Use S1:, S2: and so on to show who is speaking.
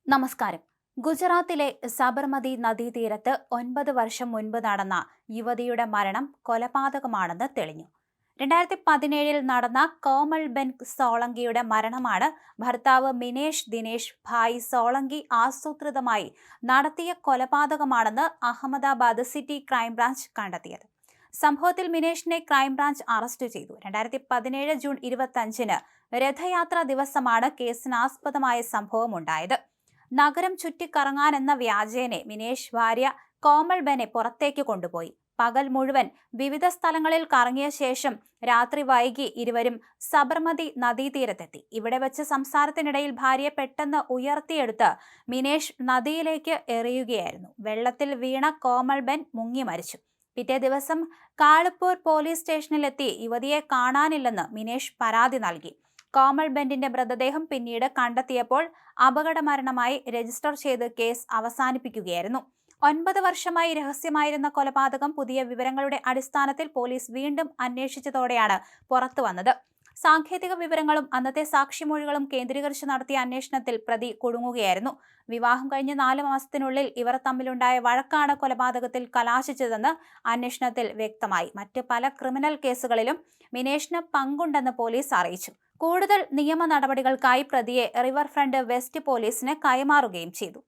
S1: നമസ്കാരം. ഗുജറാത്തിലെ സബർമതി നദീതീരത്ത് 9 വർഷം മുൻപ് നടന്ന യുവതിയുടെ മരണം കൊലപാതകമാണെന്ന് തെളിഞ്ഞു. 2017 നടന്ന കോമൾ ബെൻ സോളങ്കിയുടെ മരണമാണ് ഭർത്താവ് മിനേഷ് ദിനേശ് ഭായ് സോളങ്കി ആസൂത്രിതമായി നടത്തിയ കൊലപാതകമാണെന്ന് അഹമ്മദാബാദ് സിറ്റി ക്രൈംബ്രാഞ്ച് കണ്ടെത്തിയത്. സംഭവത്തിൽ മിനേഷിനെ ക്രൈംബ്രാഞ്ച് അറസ്റ്റ് ചെയ്തു. 2017 ജൂൺ 25-ന് രഥയാത്രാ ദിവസമാണ് കേസിനാസ്പദമായ സംഭവം ഉണ്ടായത്. നഗരം ചുറ്റിക്കറങ്ങാനെന്ന വ്യാജേനെ മിനേഷ് ഭാര്യ കോമൾ ബെനെ പുറത്തേക്ക് കൊണ്ടുപോയി. പകൽ മുഴുവൻ വിവിധ സ്ഥലങ്ങളിൽ കറങ്ങിയ ശേഷം രാത്രി വൈകി ഇരുവരും സബർമതി നദീതീരത്തെത്തി. ഇവിടെ വെച്ച് സംസാരത്തിനിടയിൽ ഭാര്യയെ പെട്ടെന്ന് ഉയർത്തിയെടുത്ത് മിനേഷ് നദിയിലേക്ക് എറിയുകയായിരുന്നു. വെള്ളത്തിൽ വീണ കോമൾ ബെൻ മുങ്ങി മരിച്ചു. പിറ്റേ ദിവസം കാളുപ്പൂർ പോലീസ് സ്റ്റേഷനിലെത്തി യുവതിയെ കാണാനില്ലെന്ന് മിനേഷ് പരാതി നൽകി. കോമൾ ബെന്നിന്റെ മൃതദേഹം പിന്നീട് കണ്ടെത്തിയപ്പോൾ അപകടമരണമായി രജിസ്റ്റർ ചെയ്ത് കേസ് അവസാനിപ്പിക്കുകയായിരുന്നു. 9 വർഷമായി രഹസ്യമായിരുന്ന കൊലപാതകം പുതിയ വിവരങ്ങളുടെ അടിസ്ഥാനത്തിൽ പോലീസ് വീണ്ടും അന്വേഷിച്ചതോടെയാണ് പുറത്തു വന്നത്. സാങ്കേതിക വിവരങ്ങളും അന്നത്തെ സാക്ഷിമൊഴികളും കേന്ദ്രീകരിച്ച് നടത്തിയ അന്വേഷണത്തിൽ പ്രതി കുടുങ്ങുകയായിരുന്നു. വിവാഹം കഴിഞ്ഞ് 4 മാസത്തിനുള്ളിൽ ഇവർ തമ്മിലുണ്ടായ വഴക്കാണ് കൊലപാതകത്തിൽ കലാശിച്ചതെന്ന് അന്വേഷണത്തിൽ വ്യക്തമായി. മറ്റ് പല ക്രിമിനൽ കേസുകളിലും മിനേഷിന് പങ്കുണ്ടെന്ന് പോലീസ് അറിയിച്ചു. കൂടുതൽ നിയമ നടപടികൾക്കായി പ്രതിയെ റിവർ ഫ്രണ്ട് വെസ്റ്റ് പോലീസിന് കൈമാറുകയും ചെയ്തു.